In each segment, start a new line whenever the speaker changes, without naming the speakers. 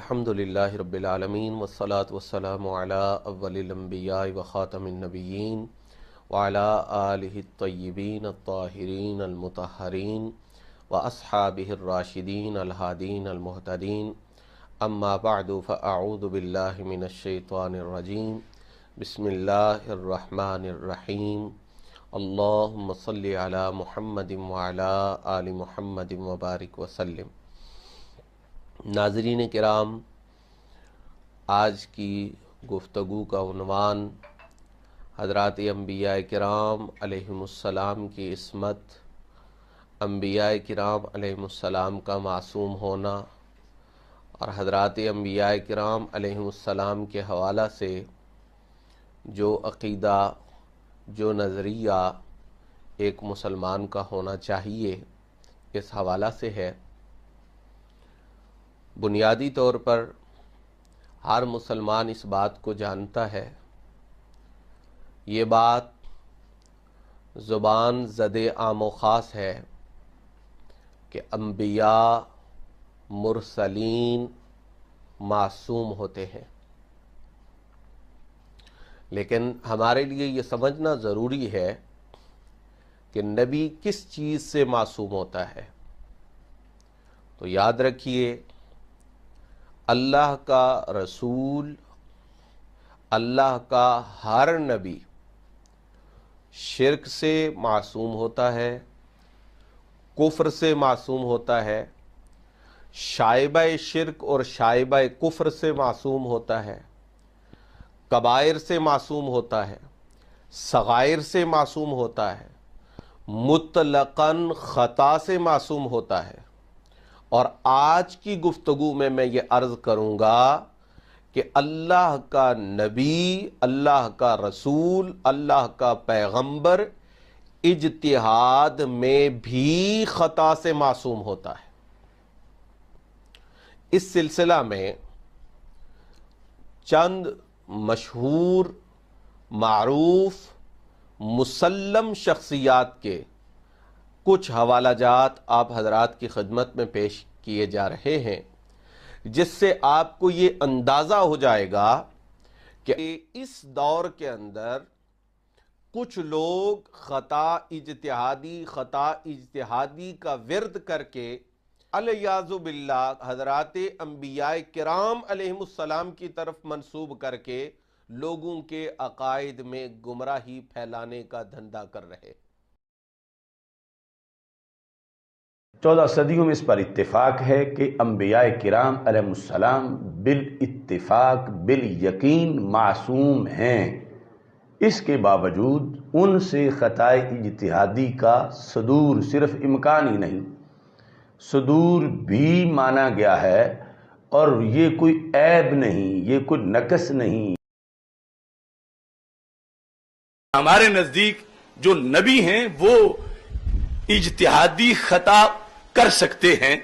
الحمدللہ رب العالمین والصلاة والسلام علی اول الانبیاء وخاتم النبیین وعلی آلہ الطیبین الطاہرین المطہرین واصحابہ الراشدین الہادین المہتدین اما بعد فاعوذ باللہ من الشیطان الرجیم بسم اللہ الرحمن الرحیم اللہم صلی علی محمد وعلی آل محمد وبارک وسلم۔ ناظرین کرام، آج کی گفتگو کا عنوان حضرات انبیاء کرام علیہم السلام کی عصمت، انبیاء کرام علیہم السلام کا معصوم ہونا اور حضرات انبیاء کرام علیہم السلام کے حوالہ سے جو عقیدہ، جو نظریہ ایک مسلمان کا ہونا چاہیے، اس حوالہ سے ہے۔ بنیادی طور پر ہر مسلمان اس بات کو جانتا ہے، یہ بات زبان زد عام و خاص ہے کہ انبیاء مرسلین معصوم ہوتے ہیں، لیکن ہمارے لیے یہ سمجھنا ضروری ہے کہ نبی کس چیز سے معصوم ہوتا ہے۔ تو یاد رکھیے، اللہ کا رسول، اللہ کا ہر نبی شرک سے معصوم ہوتا ہے، کفر سے معصوم ہوتا ہے، شائبہ شرک اور شائبہ کفر سے معصوم ہوتا ہے، کبائر سے معصوم ہوتا ہے، صغائر سے معصوم ہوتا ہے، مطلقاً خطا سے معصوم ہوتا ہے۔ اور آج کی گفتگو میں یہ عرض کروں گا کہ اللہ کا نبی، اللہ کا رسول، اللہ کا پیغمبر اجتہاد میں بھی خطا سے معصوم ہوتا ہے۔ اس سلسلہ میں چند مشہور، معروف، مسلم شخصیات کے کچھ حوالہ جات آپ حضرات کی خدمت میں پیش کیے جا رہے ہیں، جس سے آپ کو یہ اندازہ ہو جائے گا کہ اس دور کے اندر کچھ لوگ خطا اجتہادی کا ورد کر کے الیاذ باللہ حضرات انبیاء کرام علیہم السلام کی طرف منسوب کر کے لوگوں کے عقائد میں گمراہی پھیلانے کا دھندا کر رہے۔
14 صدیوں میں اس پر اتفاق ہے کہ انبیاء کرام علیہ السلام بالاتفاق بالیقین معصوم ہیں۔ اس کے باوجود ان سے خطا اجتہادی کا صدور صرف امکان ہی نہیں، صدور بھی مانا گیا ہے، اور یہ کوئی عیب نہیں، یہ کوئی نقص نہیں۔ ہمارے نزدیک جو نبی ہیں وہ اجتہادی خطا کر سکتے ہیں۔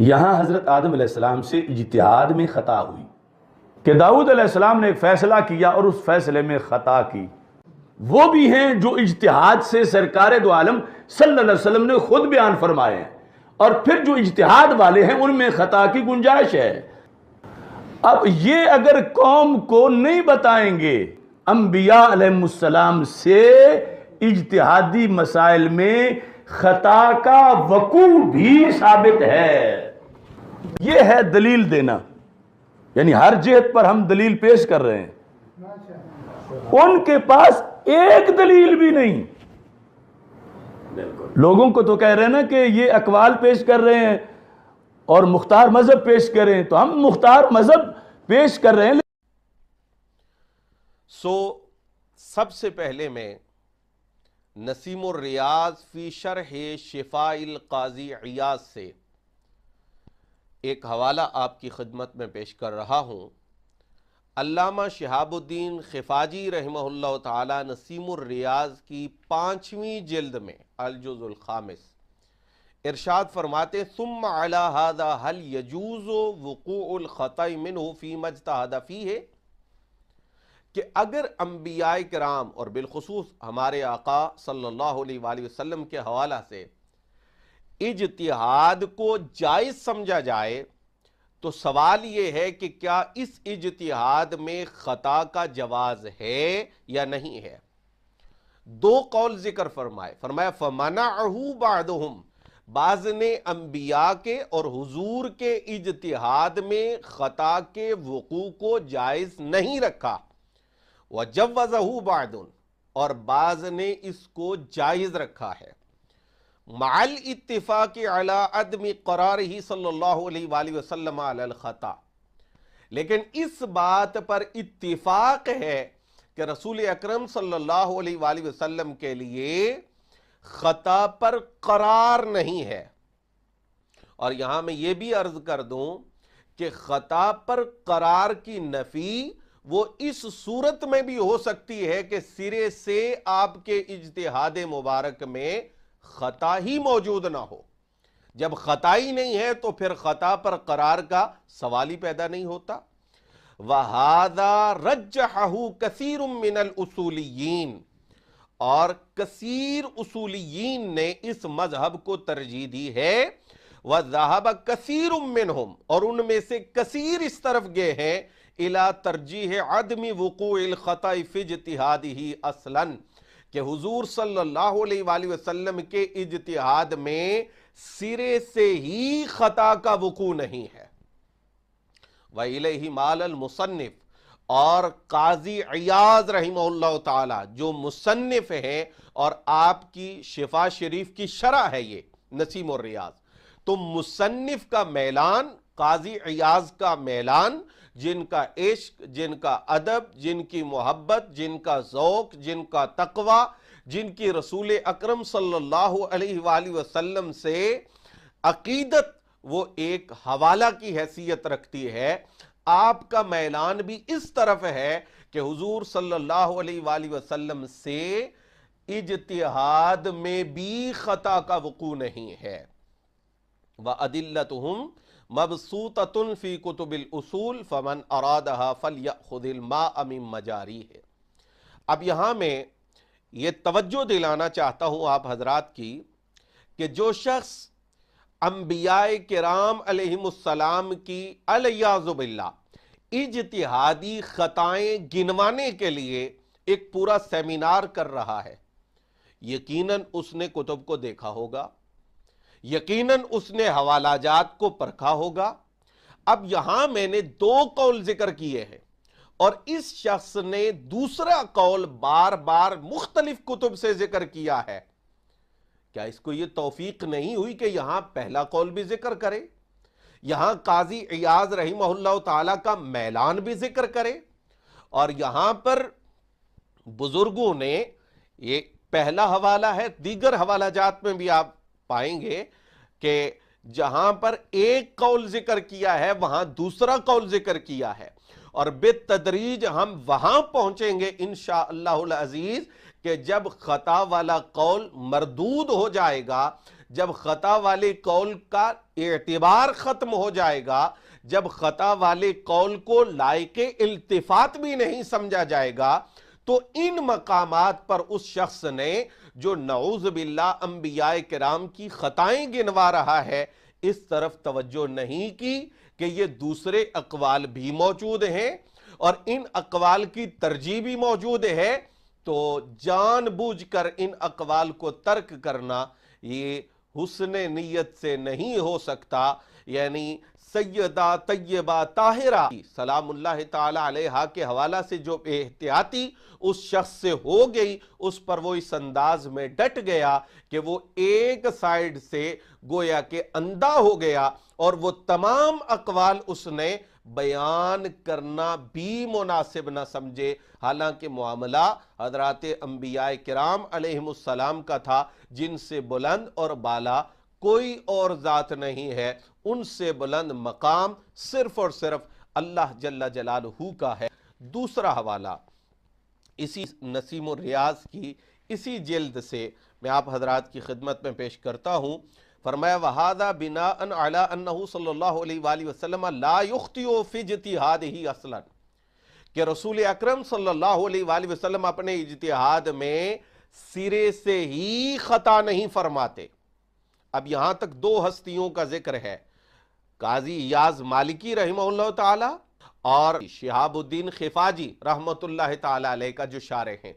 یہاں حضرت آدم علیہ السلام سے اجتہاد میں خطا ہوئی کہ داؤد علیہ السلام نے ایک فیصلہ کیا اور اس فیصلے میں خطا کی۔ وہ بھی ہیں جو اجتہاد سے سرکار دو عالم صلی اللہ علیہ وسلم نے خود بیان فرمائے ہیں، اور پھر جو اجتہاد والے ہیں ان میں خطا کی گنجائش ہے۔ اب یہ اگر قوم کو نہیں بتائیں گے انبیاء علیہ السلام سے اجتہادی مسائل میں خطا کا وقوع بھی ثابت ہے، یہ ہے دلیل دینا، یعنی ہر جہت پر ہم دلیل پیش کر رہے ہیں، ان کے پاس ایک دلیل بھی نہیں۔ لوگوں کو تو کہہ رہے ہیں نا کہ یہ اقوال پیش کر رہے ہیں اور مختار مذہب پیش کریں، تو ہم مختار مذہب پیش کر رہے ہیں۔
سب سے پہلے میں نسیم الریاض فی شرح شفاء القاضی عیاض سے ایک حوالہ آپ کی خدمت میں پیش کر رہا ہوں۔ علامہ شہاب الدین خفاجی رحمہ اللہ تعالی نسیم الریاض کی 5ویں جلد میں الجزء الخامس ارشاد فرماتے ثم علی ھذا هل يجوز وقوع الخطأ منه فيما اجتهد فيه، کہ اگر انبیاء کرام اور بالخصوص ہمارے آقا صلی اللہ علیہ وآلہ وسلم کے حوالہ سے اجتہاد کو جائز سمجھا جائے تو سوال یہ ہے کہ کیا اس اجتہاد میں خطا کا جواز ہے یا نہیں ہے؟ دو قول ذکر فرمائے، فرمایا فَمَنَعَهُ بَعْدُهُمْ، بعض نے انبیاء کے اور حضور کے اجتہاد میں خطا کے وقوع کو جائز نہیں رکھا، وَجَوَّزَهُ بَعْدٌ، اور بعض نے اس کو جائز رکھا ہے، مع الاتفاق علی عدم قرارہ صلی اللہ علیہ وآلہ وسلم علی الخطا، لیکن اس بات پر اتفاق ہے کہ رسول اکرم صلی اللہ علیہ وآلہ وسلم کے لیے خطا پر قرار نہیں ہے۔ اور یہاں میں یہ بھی عرض کر دوں کہ خطا پر قرار کی نفی وہ اس صورت میں بھی ہو سکتی ہے کہ سرے سے آپ کے اجتہاد مبارک میں خطا ہی موجود نہ ہو۔ جب خطا ہی نہیں ہے تو پھر خطا پر قرار کا سوال ہی پیدا نہیں ہوتا۔ وَهَذَا رَجَّحَهُ كَثِيرٌ مِّنَ الْأُصُولِيِّينَ، اور کثیر اصولیین نے اس مذہب کو ترجیح دی ہے، وَذَهَبَ كَثِيرٌ مِّنْهُمْ، اور ان میں سے کثیر اس طرف گئے ہیں، إِلَى تَرْجِيحِ عَدْمِ وُقُوعِ الْخَطَإِ فِي اجْتِهَادِهِ أَصْلًا، کہ حضور صلی اللہ علیہ وآلہ وسلم کے اجتہاد میں سرے سے ہی خطا کا وقوع نہیں ہے۔ وَإِلَيْهِ مَالَ الْمُصَنِّفِ، اور قاضی عیاض رحمہ اللہ تعالی جو مصنف ہیں اور آپ کی شفا شریف کی شرح ہے یہ نسیم الریاض، تو مصنف کا میلان، قاضی عیاض کا میلان، جن کا عشق، جن کا ادب، جن کی محبت، جن کا ذوق، جن کا تقوی، جن کی رسول اکرم صلی اللہ علیہ وآلہ وسلم سے عقیدت وہ ایک حوالہ کی حیثیت رکھتی ہے، آپ کا میلان بھی اس طرف ہے کہ حضور صلی اللہ علیہ وآلہ وسلم سے اجتہاد میں بھی خطا کا وقوع نہیں ہے۔ وَأَدِلَّتُهُمْ مَبْسُوطَةٌ فِي كُتُبِ الْأُصُولِ فَمَنْ أَرَادَهَا فَلْيَأْخُذِ الْمَاءَ مِن مَجَارِيهِ۔ اب یہاں میں یہ توجہ دلانا چاہتا ہوں آپ حضرات کی کہ جو شخص انبیاء کرام علیہم السلام کی علیاذ باللہ اجتہادی خطائیں گنوانے کے لیے ایک پورا سیمینار کر رہا ہے، یقیناً اس نے کتب کو دیکھا ہوگا، یقیناً اس نے حوالہ جات کو پرکھا ہوگا۔ اب یہاں میں نے دو قول ذکر کیے ہیں اور اس شخص نے دوسرا قول بار بار مختلف کتب سے ذکر کیا ہے، کیا اس کو یہ توفیق نہیں ہوئی کہ یہاں پہلا قول بھی ذکر کرے، یہاں قاضی عیاض رحمہ اللہ تعالی کا میلان بھی ذکر کرے، اور یہاں پر بزرگوں نے یہ پہلا حوالہ ہے، دیگر حوالہ جات میں بھی آپ پائیں گے کہ جہاں پر ایک قول ذکر کیا ہے وہاں دوسرا قول ذکر کیا ہے، اور بالتدریج ہم وہاں پہنچیں گے انشاءاللہ العزیز کہ جب خطا والا قول مردود ہو جائے گا، جب خطا والے قول کا اعتبار ختم ہو جائے گا، جب خطا والے قول کو لائق التفات بھی نہیں سمجھا جائے گا، تو ان مقامات پر اس شخص نے جو نعوذ باللہ انبیاء کرام کی خطائیں گنوا رہا ہے اس طرف توجہ نہیں کی کہ یہ دوسرے اقوال بھی موجود ہیں اور ان اقوال کی ترجیح بھی موجود ہے، تو جان بوجھ کر ان اقوال کو ترک کرنا یہ حسن نیت سے نہیں ہو سکتا۔ یعنی سیدہ طیبہ طاہرہ سلام اللہ تعالی علیہا کے حوالہ سے جو احتیاطی اس شخص سے ہو گئی، اس پر وہ اس انداز میں ڈٹ گیا کہ وہ ایک سائیڈ سے گویا کہ اندھا ہو گیا اور وہ تمام اقوال اس نے بیان کرنا بھی مناسب نہ سمجھے، حالانکہ معاملہ حضرات انبیاء کرام علیہم السلام کا تھا جن سے بلند اور بالا کوئی اور ذات نہیں ہے، ان سے بلند مقام صرف اور صرف اللہ جل جلالہ کا ہے۔ دوسرا حوالہ اسی نسیم الریاض کی اسی جلد سے میں آپ حضرات کی خدمت میں پیش کرتا ہوں، فرمایا وَهَذَا بِنَاءً عَلَىٰ أَنَّهُ صلی اللہ علیہ وآلہ وسلم لا يُخْطِئُ فِي اجْتِهَادِهِ اصلاً، کہ رسول اکرم صلی اللہ علیہ وآلہ وسلم اپنے اجتہاد میں سرے سے ہی خطا نہیں فرماتے، اب یہاں تک دو ہستیوں کا ذکر ہے، قاضی ایاز مالکی رحمہ اللہ تعالی اور شہاب الدین خفاجی رحمت اللہ تعالی علیہ کا جو شارح ہیں۔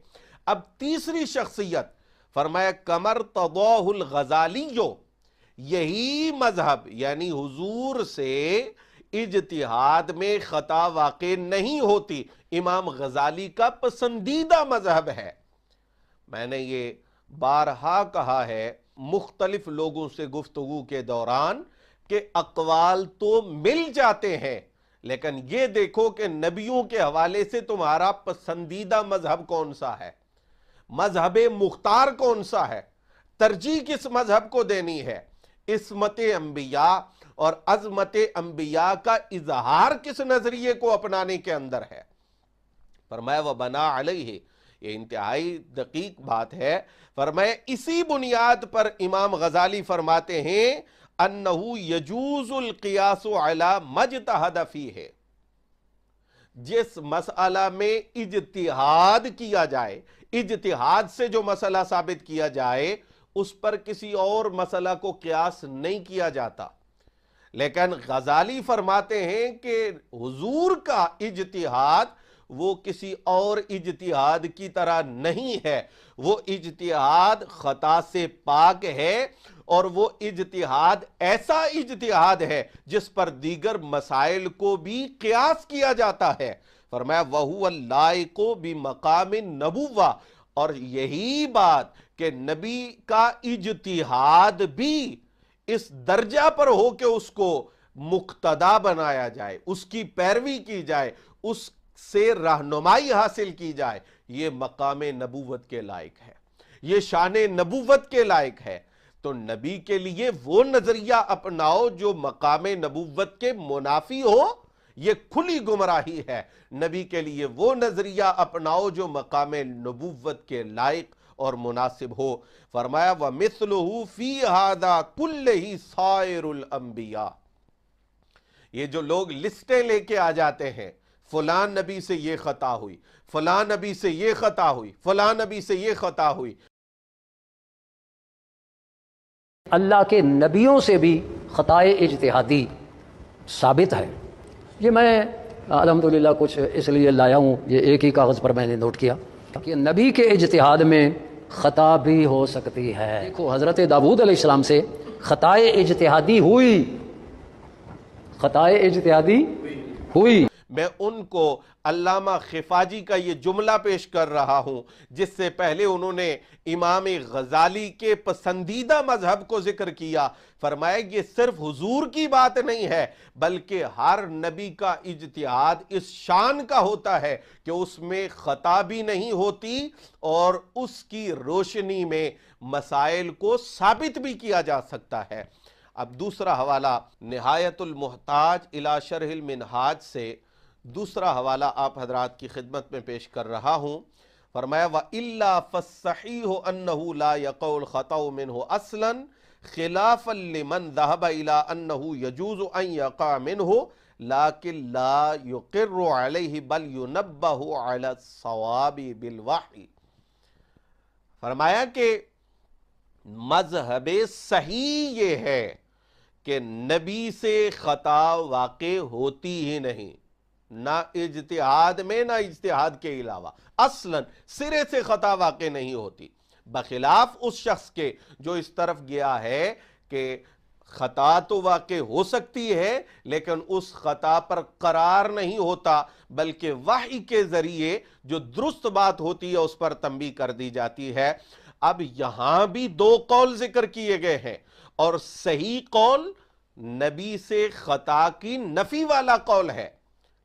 اب تیسری شخصیت فرمایا قمر تضاہ الغزالی، یہی مذہب یعنی حضور سے اجتہاد میں خطا واقع نہیں ہوتی، امام غزالی کا پسندیدہ مذہب ہے۔ میں نے یہ بارہا کہا ہے مختلف لوگوں سے گفتگو کے دوران کہ اقوال تو مل جاتے ہیں، لیکن یہ دیکھو کہ نبیوں کے حوالے سے تمہارا پسندیدہ مذہب کون سا ہے، مذہب مختار کون سا ہے، ترجیح کس مذہب کو دینی ہے، عصمت انبیاء اور عظمت انبیاء کا اظہار کس نظریے کو اپنانے کے اندر ہے۔ فرمایا وَبَنَا عَلَيْهِ، یہ انتہائی دقیق بات ہے، فرمایا اسی بنیاد پر امام غزالی فرماتے ہیں انہو یجوز القیاس علی مجتہد فیہ، جس مسئلہ میں اجتہاد کیا جائے، اجتہاد سے جو مسئلہ ثابت کیا جائے اس پر کسی اور مسئلہ کو قیاس نہیں کیا جاتا۔ لیکن غزالی فرماتے ہیں کہ حضور کا اجتہاد وہ کسی اور اجتہاد کی طرح نہیں ہے، وہ اجتہاد خطا سے پاک ہے، اور وہ اجتہاد ایسا اجتہاد ہے جس پر دیگر مسائل کو بھی قیاس کیا جاتا ہے۔ فرمایا وَهُوَ اللَّائِقُ بِمَقَامِ النَّبُوَّةِ، اور یہی بات کہ نبی کا اجتہاد بھی اس درجہ پر ہو کہ اس کو مقتدا بنایا جائے، اس کی پیروی کی جائے، اس سے رہنمائی حاصل کی جائے، یہ مقام نبوت کے لائق ہے، یہ شان نبوت کے لائق ہے۔ تو نبی کے لیے وہ نظریہ اپناؤ جو مقام نبوت کے منافی ہو، یہ کھلی گمراہی ہے۔ نبی کے لیے وہ نظریہ اپناؤ جو مقام نبوت کے لائق اور مناسب ہو۔ فرمایا وَمِثْلُهُ فِي هَذَا كُلِّهِ سَائِرُ الْأَنْبِيَاءِ، یہ جو لوگ لسٹیں لے کے آ جاتے ہیں، فلان نبی سے یہ خطا ہوئی، فلان نبی سے یہ خطا ہوئی، فلان نبی سے یہ خطا ہوئی۔
اللہ کے نبیوں سے بھی خطائے اجتہادی ثابت ہے۔ یہ میں الحمدللہ کچھ اس لیے لایا ہوں، یہ ایک ہی کاغذ پر میں نے نوٹ کیا کہ نبی کے اجتہاد میں خطا بھی ہو سکتی ہے۔ دیکھو حضرت داؤد علیہ السلام سے خطائے اجتہادی ہوئی، خطائے اجتہادی ہوئی۔
میں ان کو علامہ خفاجی کا یہ جملہ پیش کر رہا ہوں جس سے پہلے انہوں نے امام غزالی کے پسندیدہ مذہب کو ذکر کیا۔ فرمایا یہ صرف حضور کی بات نہیں ہے بلکہ ہر نبی کا اجتہاد اس شان کا ہوتا ہے کہ اس میں خطا بھی نہیں ہوتی اور اس کی روشنی میں مسائل کو ثابت بھی کیا جا سکتا ہے۔ اب دوسرا حوالہ نہایت المحتاج الی شرح المنہاج سے دوسرا حوالہ آپ حضرات کی خدمت میں پیش کر رہا ہوں۔ فرمایا وَإِلَّا فَالصَّحِيحُ أَنَّهُ لَا يَقَعُ الْخَطَأُ مِنْهُ أَصْلًا خِلَافًا لِمَنْ ذَهَبَ إِلَىٰ أَنَّهُ يَجُوزُ أَنْ يَقَعَ مِنْهُ لَكِنْ لَا يُقِرُّ عَلَيْهِ بَلْ يُنَبَّهُ عَلَى الصَّوَابِ بِالْوَحْيِ۔ فرمایا کہ مذہب صحیح یہ ہے کہ نبی سے خطا واقع ہوتی ہی نہیں، نہ اجتہاد میں نہ اجتہاد کے علاوہ، اصلاً سرے سے خطا واقع نہیں ہوتی، بخلاف اس شخص کے جو اس طرف گیا ہے کہ خطا تو واقع ہو سکتی ہے لیکن اس خطا پر قرار نہیں ہوتا بلکہ وحی کے ذریعے جو درست بات ہوتی ہے اس پر تنبیہ کر دی جاتی ہے۔ اب یہاں بھی دو قول ذکر کیے گئے ہیں اور صحیح قول نبی سے خطا کی نفی والا قول ہے،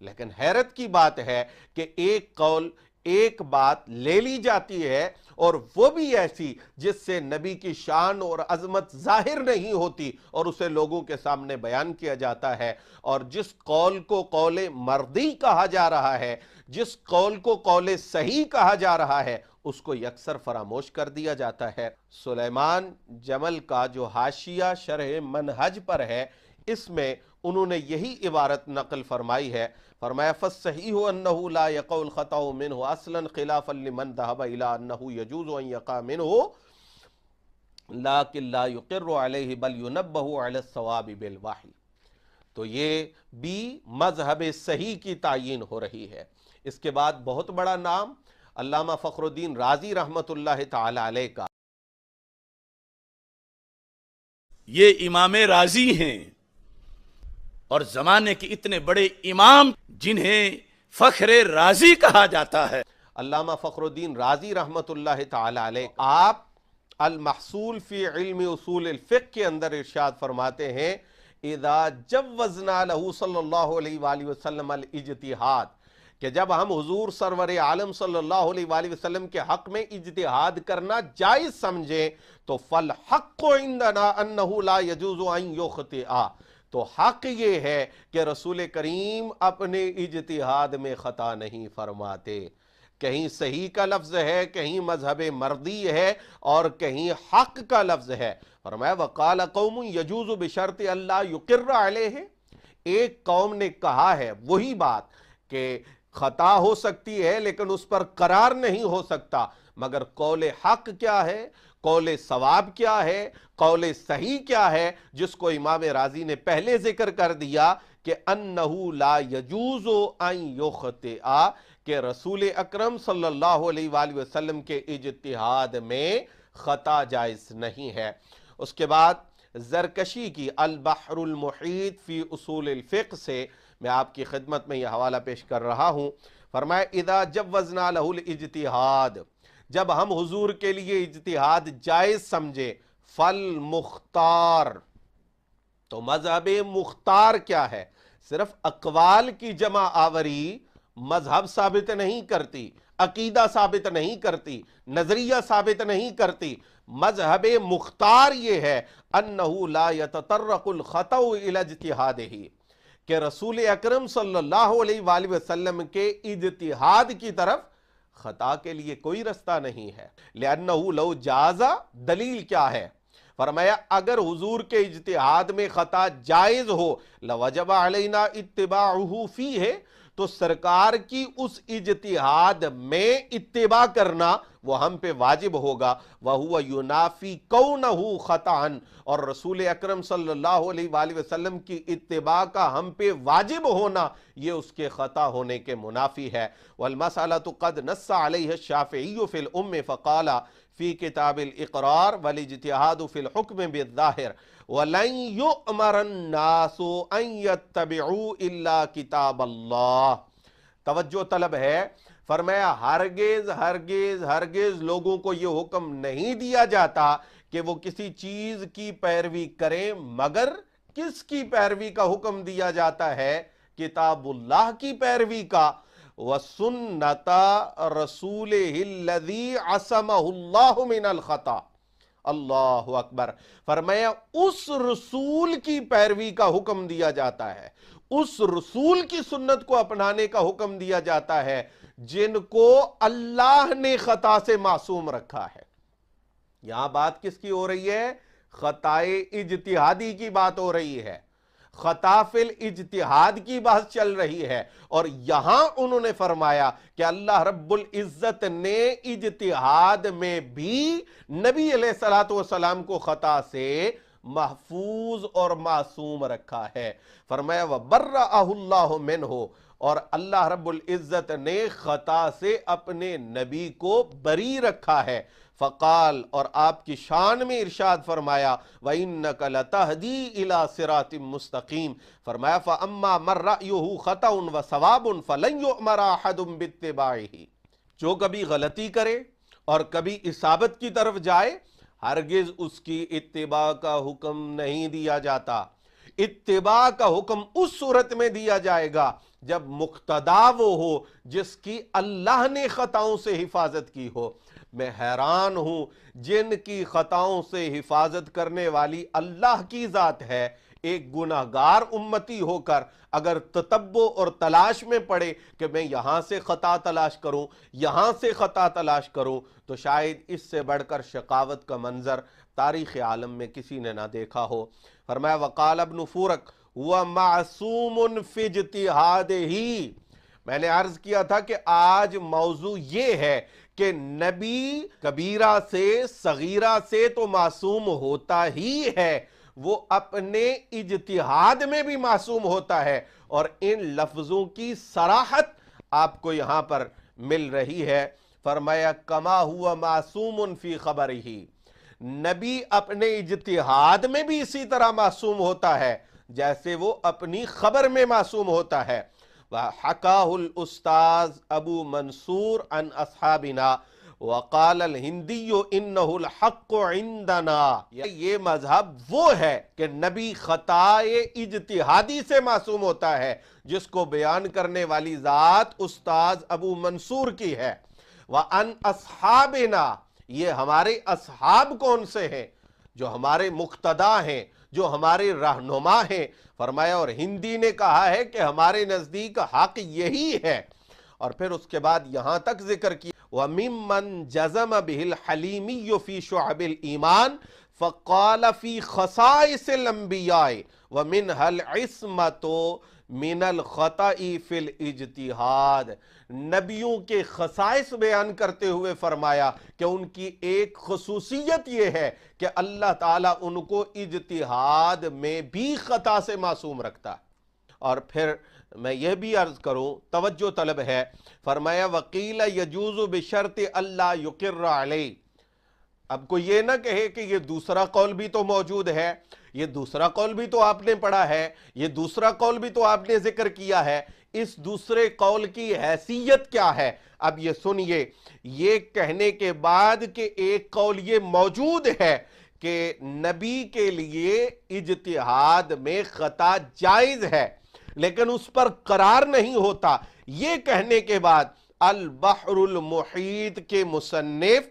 لیکن حیرت کی بات ہے کہ ایک قول ایک بات لے لی جاتی ہے اور وہ بھی ایسی جس سے نبی کی شان اور عظمت ظاہر نہیں ہوتی اور اسے لوگوں کے سامنے بیان کیا جاتا ہے، اور جس قول کو قول مردی کہا جا رہا ہے، جس قول کو قول صحیح کہا جا رہا ہے، اس کو یکسر فراموش کر دیا جاتا ہے۔ سلیمان جمل کا جو حاشیہ شرح منہج پر ہے اس میں انہوں نے یہی عبارت نقل فرمائی ہے۔ فرمایا فالصحیح انہ لا یقع الخطأ منہ اصلا خلافا لمن ذهب الى انہ یجوز ان یقع منہ لیکن لا یقر علیہ بل ینبہ علی الصواب بالوحی. تو یہ بھی مذہب صحیح کی تعین ہو رہی ہے. اس کے بعد بہت بڑا نام علامہ فخر الدین رازی رحمۃ اللہ تعالی علیہ کا.
یہ امام رازی ہیں اور زمانے کے اتنے بڑے امام جنہیں فخر رازی کہا جاتا ہے.
علامہ فخر الدین رازی رحمۃ اللہ تعالی علیہ آپ المحصول فی علم اصول الفقہ کے اندر ارشاد فرماتے ہیں اذا جوزنا له صلی اللہ علیہ وآلہ وسلم الاجتہاد، کہ جب ہم حضور سرور عالم صلی اللہ علیہ وآلہ وسلم کے حق میں اجتہاد کرنا جائز سمجھیں تو فالحق عندنا انہ لا یجوز ان یخطئ، تو حق یہ ہے کہ رسول کریم اپنے اجتہاد میں خطا نہیں فرماتے. کہیں صحیح کا لفظ ہے، کہیں مذہب مردی ہے، اور کہیں حق کا لفظ ہے. فرمایا وقال قوم یجوز بشرط اللہ یقر علیہ، ایک قوم نے کہا ہے وہی بات کہ خطا ہو سکتی ہے لیکن اس پر قرار نہیں ہو سکتا. مگر قول حق کیا ہے، قول ثواب کیا ہے، قول صحیح کیا ہے، جس کو امام رازی نے پہلے ذکر کر دیا کہ انہو لا یجوز ان یخطئ، کہ رسول اکرم صلی اللہ علیہ وآلہ وسلم کے اجتہاد میں خطا جائز نہیں ہے. اس کے بعد زرکشی کی البحر المحیط فی اصول الفقہ سے میں آپ کی خدمت میں یہ حوالہ پیش کر رہا ہوں. فرمایا اذا جوزنا لہ الاجتہاد، جب ہم حضور کے لیے اجتہاد جائز سمجھے، فالمختار، تو مذہب مختار کیا ہے؟ صرف اقوال کی جمع آوری مذہب ثابت نہیں کرتی، عقیدہ ثابت نہیں کرتی، نظریہ ثابت نہیں کرتی. مذہب مختار یہ ہے انہو لا یتطرق الخطأ الی اجتہادہ، کہ رسول اکرم صلی اللہ علیہ وآلہ وسلم کے اجتہاد کی طرف خطا کے لیے کوئی رستہ نہیں ہے. لأنہو لو جازا، دلیل کیا ہے؟ فرمایا اگر حضور کے اجتہاد میں خطا جائز ہو لوجب علینا اتباعہ فیہ، تو سرکار کی اس اجتہاد میں اتباع کرنا وہ ہم پہ واجب ہوگا. وَهُوَ يُنَافِي كَوْنَهُ خَطَعًا، اور رسول اکرم صلی اللہ علیہ وآلہ وسلم کی اتباع کا ہم پہ واجب ہونا یہ اس کے خطا ہونے کے منافی ہے. وَالْمَسْأَلَةُ قَدْ نَصَّ عَلَيْهَا الشَّافِعِيُّ فِي الْأُمِّ فَقَالَ فِي كِتَابِ الْإِقْرَارِ وَالِاجْتِهَادُ فِي الْحُكْمِ بِالظَّاهِرِ وَلَنْ يُؤْمَرَ النَّاسُ أَنْ يَتَّبِعُوا إِلَّا كِتَابَ اللَّهِ. توجہ طلب ہے. فرمایا ہرگز ہرگز ہرگز لوگوں کو یہ حکم نہیں دیا جاتا کہ وہ کسی چیز کی پیروی کریں، مگر کس کی پیروی کا حکم دیا جاتا ہے؟ کتاب اللہ کی پیروی کا. وَسُنَّةَ رَسُولِهِ الَّذِي عَصَمَهُ اللَّهُ مِنَ الْخَطَأِ. اللہ اکبر. فرمایا اس رسول کی پیروی کا حکم دیا جاتا ہے، اس رسول کی سنت کو اپنانے کا حکم دیا جاتا ہے جن کو اللہ نے خطا سے معصوم رکھا ہے. یہاں بات کس کی ہو رہی ہے؟ خطائے اجتہادی کی بات ہو رہی ہے، خطا فی الاجتہاد کی بات چل رہی ہے. اور یہاں انہوں نے فرمایا کہ اللہ رب العزت نے اجتہاد میں بھی نبی علیہ السلام کو خطا سے محفوظ اور معصوم رکھا ہے. فرمایا وَبَرَّأَهُ اللَّهُ مِنْهُ، اور اللہ رب العزت نے خطا سے اپنے نبی کو بری رکھا ہے. فقال، اور آپ کی شان میں ارشاد فرمایا وَإِنَّكَ لَتَهْدِي إِلَى صِرَاطٍ مُسْتَقِيمٍ. فرمایا فَأَمَّا مَنْ رَأْيُهُ خَطَأٌ وَصَوَابٌ فَلَنْ يُؤْمَرَ أَحَدٌ بِاتِّبَاعِهِ. جو کبھی غلطی کرے اور کبھی اصابت کی طرف جائے ہرگز اس کی اتباع کا حکم نہیں دیا جاتا. اتباع کا حکم اس صورت میں دیا جائے گا جب مقتدا وہ ہو جس کی اللہ نے خطاؤں سے حفاظت کی ہو. میں حیران ہوں جن کی خطاؤں سے حفاظت کرنے والی اللہ کی ذات ہے، ایک گناہگار امتی ہو کر اگر تتبع اور تلاش میں پڑے کہ میں یہاں سے خطا تلاش کروں، یہاں سے خطا تلاش کروں، تو شاید اس سے بڑھ کر شقاوت کا منظر تاریخ عالم میں کسی نے نہ دیکھا ہو. فرمایا وقال ابن فورک وَمَعْصُومٌ فِي اجْتِہَادِهِ. میں نے عرض کیا تھا کہ آج موضوع یہ ہے کہ نبی کبیرہ سے صغیرہ سے تو معصوم ہوتا ہی ہے، وہ اپنے اجتہاد میں بھی معصوم ہوتا ہے، اور ان لفظوں کی صراحت آپ کو یہاں پر مل رہی ہے۔ فرمایا کما ہوا معصوم فی خبرہ، نبی اپنے اجتہاد میں بھی اسی طرح معصوم ہوتا ہے جیسے وہ اپنی خبر میں معصوم ہوتا ہے۔ وحکاہ الاستاذ ابو منصور عن اصحابنا وقال الہندی انہ الحق عندنا، یہ مذہب وہ ہے کہ نبی خطائے اجتہادی سے معصوم ہوتا ہے، جس کو بیان کرنے والی ذات استاذ ابو منصور کی ہے۔ وعن اصحابنا، یہ ہمارے اصحاب کون سے ہیں؟ جو ہمارے مقتدا ہیں، جو ہمارے رہنما ہیں۔ فرمایا اور ہندی نے کہا ہے کہ ہمارے نزدیک حق یہی ہے، اور پھر اس کے بعد یہاں تک ذکر کیا وَمِمَّنْ جَزَمَ بِهِ الْحَلِيمِيُّ فِي شُعَبِ الْإِيمَانِ فَقَالَ فِي خَصَائِصِ الْأَنْبِيَاءِ وَمِنْهَا الْعِصْمَةُ من الخطأ فی الاجتہاد، نبیوں کے خصائص بیان کرتے ہوئے فرمایا کہ ان کی ایک خصوصیت یہ ہے کہ اللہ تعالیٰ ان کو اجتہاد میں بھی خطا سے معصوم رکھتا ہے۔ اور پھر میں یہ بھی عرض کروں، توجہ طلب ہے، فرمایا وقیل یجوز بشرط اللہ یقر علیہ، اب کوئی یہ نہ کہے کہ یہ دوسرا قول بھی تو موجود ہے، یہ دوسرا قول بھی تو آپ نے پڑھا ہے، یہ دوسرا قول بھی تو آپ نے ذکر کیا ہے، اس دوسرے قول کی حیثیت کیا ہے؟ اب یہ سنیے، یہ کہنے کے بعد کہ ایک قول یہ موجود ہے کہ نبی کے لیے اجتہاد میں خطا جائز ہے لیکن اس پر قرار نہیں ہوتا، یہ کہنے کے بعد البحر المحیط کے مصنف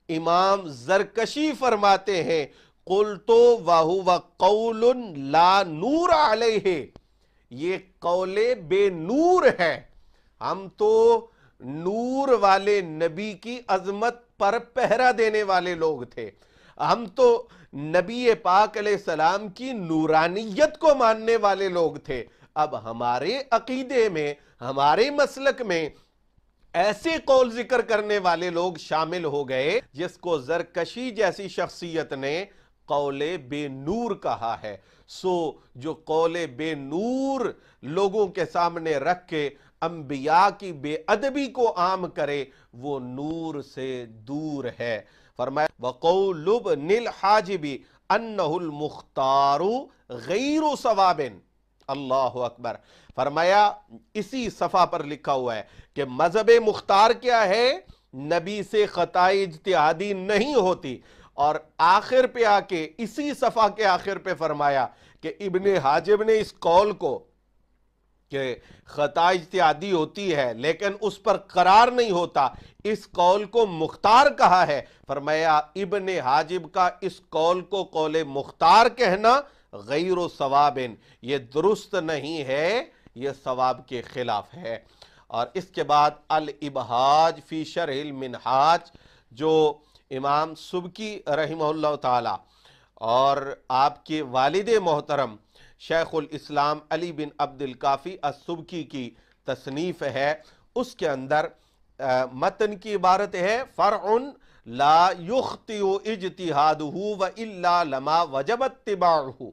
امام زرکشی فرماتے ہیں قلتو وَهُوَ قَوْلٌ لَا نور علیہ، یہ قول بے نور ہے، ہم تو نور والے نبی کی عظمت پر پہرا دینے والے لوگ تھے، ہم تو نبی پاک علیہ السلام کی نورانیت کو ماننے والے لوگ تھے۔ اب ہمارے عقیدے میں، ہمارے مسلک میں ایسے قول ذکر کرنے والے لوگ شامل ہو گئے جس کو زرکشی جیسی شخصیت نے قول بے نور کہا ہے۔ سو جو قول بے نور لوگوں کے سامنے رکھ کے انبیاء کی بے ادبی کو عام کرے، وہ نور سے دور ہے۔ فرمایا وَقَوْلُ ابْنِ الْحَاجِبِ أَنَّهُ الْمُخْتَارُ غَيْرُ ثَوَابٍ، اللہ اکبر۔ فرمایا اسی صفحہ پر لکھا ہوا ہے کہ مذہب مختار کیا ہے؟ نبی سے خطا اجتہادی نہیں ہوتی، اور آخر پہ آ کے اسی صفحہ کے آخر پہ فرمایا کہ ابن حاجب نے اس قول کو کہ خطا اجتہادی ہوتی ہے لیکن اس پر قرار نہیں ہوتا، اس قول کو مختار کہا ہے۔ فرمایا ابن حاجب کا اس قول کو قول مختار کہنا غیر و ثوابن، یہ درست نہیں ہے، یہ ثواب کے خلاف ہے۔ اور اس کے بعد الابہاج فی شرح المنہاج، جو امام سبکی رحمہ اللہ تعالی اور آپ کے والد محترم شیخ الاسلام علی بن عبد الکافی السبکی کی تصنیف ہے، اس کے اندر متن کی عبارت ہے فرع لا یخطئ اجتہادہ والا لما وجب اتباعہ،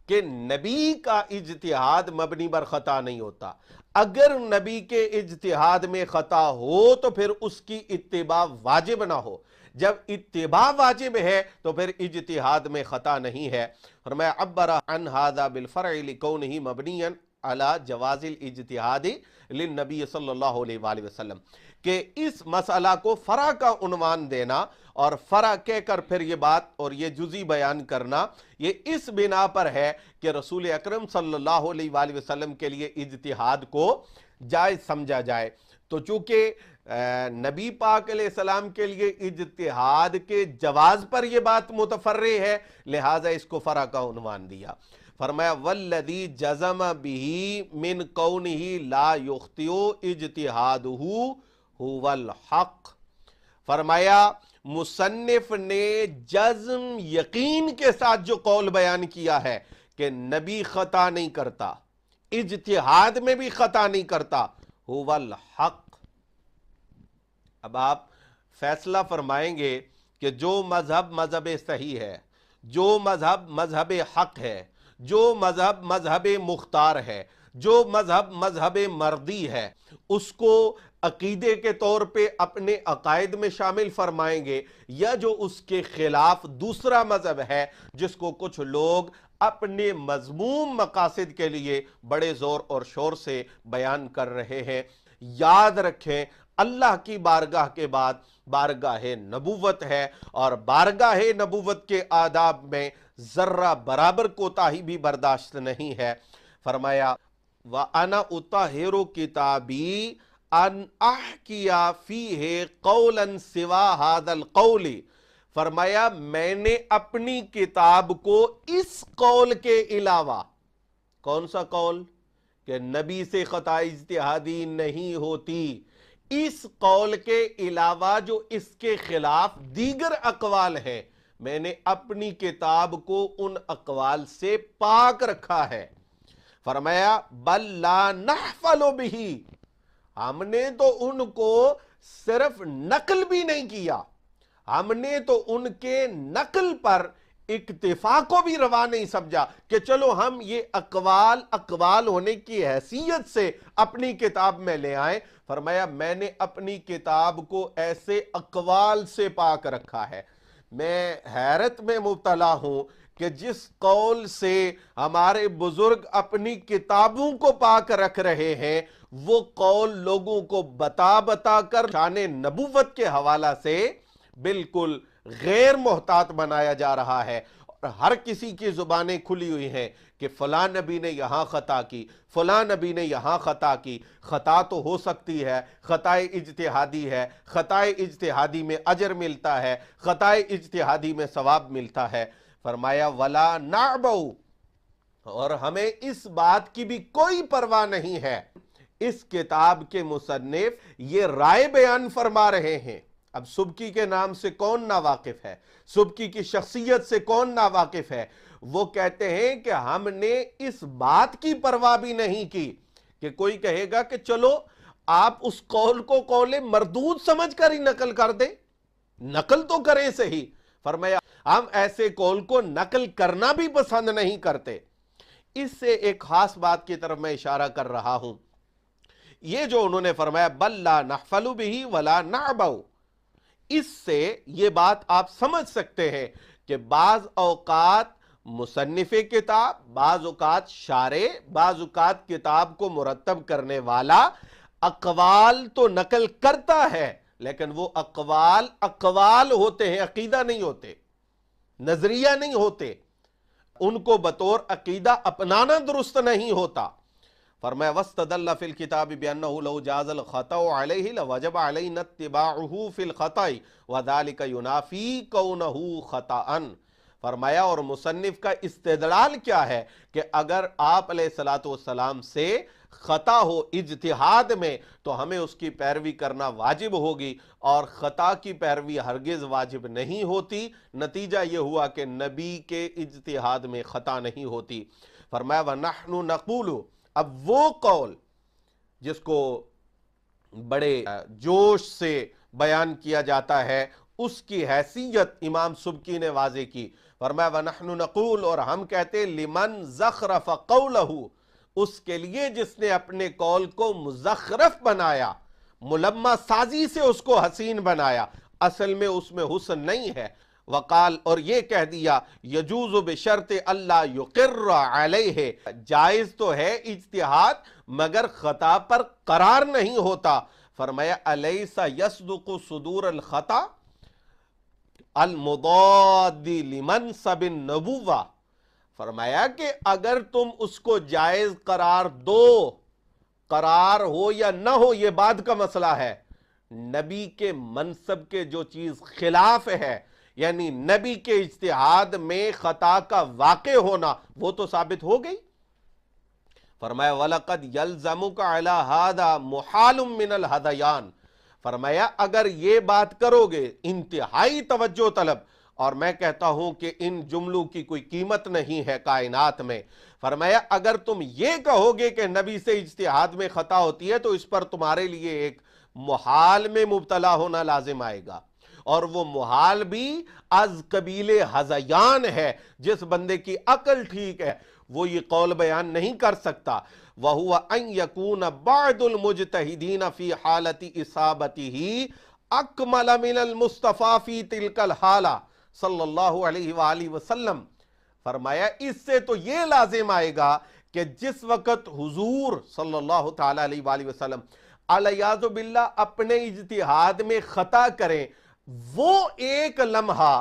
کہ نبی کا اجتہاد مبنی بر خطا نہیں ہوتا، اگر نبی کے اجتہاد میں خطا ہو تو پھر اس کی اتباع واجب نہ ہو، جب اتباع واجب ہے تو پھر اجتہاد میں خطا نہیں ہے۔ فرمایا عبر عن هذا بالفرع لکونہ مبنیا علی جواز الاجتہاد للنبی صلی اللہ علیہ وآلہ وسلم، کہ اس مسئلہ کو فرع کا عنوان دینا اور فرع کہہ کر پھر یہ بات اور یہ جزی بیان کرنا، یہ اس بنا پر ہے کہ رسول اکرم صلی اللہ علیہ وآلہ وسلم کے لیے اجتہاد کو جائز سمجھا جائے۔ تو چونکہ نبی پاک علیہ السلام کے لیے اجتہاد کے جواز پر یہ بات متفرع ہے، لہٰذا اس کو فرع کا عنوان دیا۔ فرمایا والذی جزم به من کونہ لا یخطئ اجتہادہ هو الحق، فرمایا مصنف نے جزم یقین کے ساتھ جو قول بیان کیا ہے کہ نبی خطا نہیں کرتا، اجتہاد میں بھی خطا نہیں کرتا، هو الحق، اب آپ فیصلہ فرمائیں گے کہ جو مذہب مذہب صحیح ہے، جو مذہب مذہب حق ہے، جو مذہب مذہب مختار ہے، جو مذہب مذہب مردی ہے، اس کو عقیدے کے طور پہ اپنے عقائد میں شامل فرمائیں گے، یا جو اس کے خلاف دوسرا مذہب ہے جس کو کچھ لوگ اپنے مذموم مقاصد کے لیے بڑے زور اور شور سے بیان کر رہے ہیں؟ یاد رکھیں، اللہ کی بارگاہ کے بعد بارگاہ نبوت ہے، اور بارگاہ نبوت کے آداب میں ذرہ برابر کوتاہی بھی برداشت نہیں ہے۔ فرمایا وَأَنَا أُطَهِّرُ كِتَابِي أَنْ أَحْكِيَ فِيهِ قَوْلًا سِوَى هَذَا الْقَوْلِ، فرمایا میں نے اپنی کتاب کو اس قول کے علاوہ، کون سا قول؟ کہ نبی سے خطا اجتہادی نہیں ہوتی، اس قول کے علاوہ جو اس کے خلاف دیگر اقوال ہیں، میں نے اپنی کتاب کو ان اقوال سے پاک رکھا ہے۔ فرمایا بل لا نحفل بہ، ہم نے تو ان کو صرف نقل بھی نہیں کیا، ہم نے تو ان کے نقل پر اکتفا کو بھی روا نہیں سمجھا کہ چلو ہم یہ اقوال ہونے کی حیثیت سے اپنی کتاب میں لے آئیں۔ فرمایا میں نے اپنی کتاب کو ایسے اقوال سے پاک رکھا ہے۔ میں حیرت میں مبتلا ہوں کہ جس قول سے ہمارے بزرگ اپنی کتابوں کو پاک رکھ رہے ہیں، وہ قول لوگوں کو بتا بتا کر شان نبوت کے حوالہ سے بالکل غیر محتاط بنایا جا رہا ہے، اور ہر کسی کی زبانیں کھلی ہوئی ہیں کہ فلاں نبی نے یہاں خطا کی، فلاں نبی نے یہاں خطا کی۔ خطا تو ہو سکتی ہے، خطا اجتہادی ہے، خطا اجتہادی میں اجر ملتا ہے، خطا اجتہادی میں ثواب ملتا ہے۔ فرمایا ولا نعبو، اور ہمیں اس بات کی بھی کوئی پرواہ نہیں ہے۔ اس کتاب کے مصنف یہ رائے بیان فرما رہے ہیں۔ اب سبکی کے نام سے کون ناواقف ہے؟ سبکی کی شخصیت سے کون ناواقف ہے؟ وہ کہتے ہیں کہ ہم نے اس بات کی پرواہ بھی نہیں کی کہ کوئی کہے گا کہ چلو آپ اس قول کو قول مردود سمجھ کر ہی نقل کر دیں، نقل تو کریں صحیح۔ فرمایا ہم ایسے قول کو نقل کرنا بھی پسند نہیں کرتے۔ اس سے ایک خاص بات کی طرف میں اشارہ کر رہا ہوں، یہ جو انہوں نے فرمایا بل لا نحفل بہ ولا نعبو، اس سے یہ بات آپ سمجھ سکتے ہیں کہ بعض اوقات مصنف کتاب، بعض اوقات شارع، بعض اوقات کتاب کو مرتب کرنے والا اقوال تو نقل کرتا ہے، لیکن وہ اقوال ہوتے ہیں، عقیدہ نہیں ہوتے، نظریہ نہیں ہوتے، ان کو بطور عقیدہ اپنانا درست نہیں ہوتا۔ فرمایا وَاسْتَدَلَّ فِي الْكِتَابِ بِأَنَّهُ لَوْ جَازَ الْخَطَأُ عَلَيْهِ لَوَجَبَ عَلَيْنَا اتِّبَاعُهُ فِي الْخَطَأِ وَذَلِكَ يُنَافِي كَوْنَهُ خَطَأً۔ فرمایا اور مصنف کا استدلال کیا ہے کہ اگر آپ علیہ السلام سے خطا ہو اجتہاد میں تو ہمیں اس کی پیروی کرنا واجب ہوگی، اور خطا کی پیروی ہرگز واجب نہیں ہوتی۔ نتیجہ یہ ہوا کہ نبی کے اجتہاد میں خطا نہیں ہوتی۔ فرمایا وَنَحْنُ نَقُولُ، اب وہ قول جس کو بڑے جوش سے بیان کیا جاتا ہے، اس کی حیثیت امام سبکی نے واضح کی۔ فرمایا وَنَحْنُ نَقُولُ، اور ہم کہتے لِمَنْ زَخْرَفَ قَوْلَهُ، اس کے لیے جس نے اپنے قول کو مزخرف بنایا، ملمہ سازی سے اس کو حسین بنایا، اصل میں اس میں حسن نہیں ہے۔ وقال، اور یہ کہہ دیا یجوز بشرط اللہ یقر علیہ، جائز تو ہے اجتہاد مگر خطا پر قرار نہیں ہوتا۔ فرمایا الیس یصدق صدور الخطا المضاد لمنصب النبوہ، فرمایا کہ اگر تم اس کو جائز قرار دو، قرار ہو یا نہ ہو یہ بعد کا مسئلہ ہے، نبی کے منصب کے جو چیز خلاف ہے، یعنی نبی کے اجتہاد میں خطا کا واقع ہونا، وہ تو ثابت ہو گئی۔ فرمایا وَلَقَدْ يَلْزَمُكَ عَلَى هَذَا مُحَالٌ مِّنَ الْهَذَيَانِ، فرمایا اگر یہ بات کرو گے انتہائی توجہ طلب، اور میں کہتا ہوں کہ ان جملوں کی کوئی قیمت نہیں ہے کائنات میں، فرمایا اگر تم یہ کہو گے کہ نبی سے اجتہاد میں خطا ہوتی ہے تو اس پر تمہارے لیے ایک محال میں مبتلا ہونا لازم آئے گا، اور وہ محال بھی از قبیل ہذیان ہے۔ جس بندے کی عقل ٹھیک ہے وہ یہ قول بیان نہیں کر سکتا۔ وَهُوَ أَن يَكُونَ بَعْدُ الْمُجْتَهِدِينَ فِي حَالَةِ إِصَابَتِهِ أَكْمَلَ مِنَ الْمُصْطَفَى فِي تِلْكَ الْحَالَةِ صلی اللہ علیہ وآلہ وسلم۔ فرمایا اس سے تو یہ لازم آئے گا کہ جس وقت حضور صلی اللہ تعالیٰ علیہ وآلہ وسلم علیاذ باللہ اپنے اجتہاد میں خطا کریں، وہ ایک لمحہ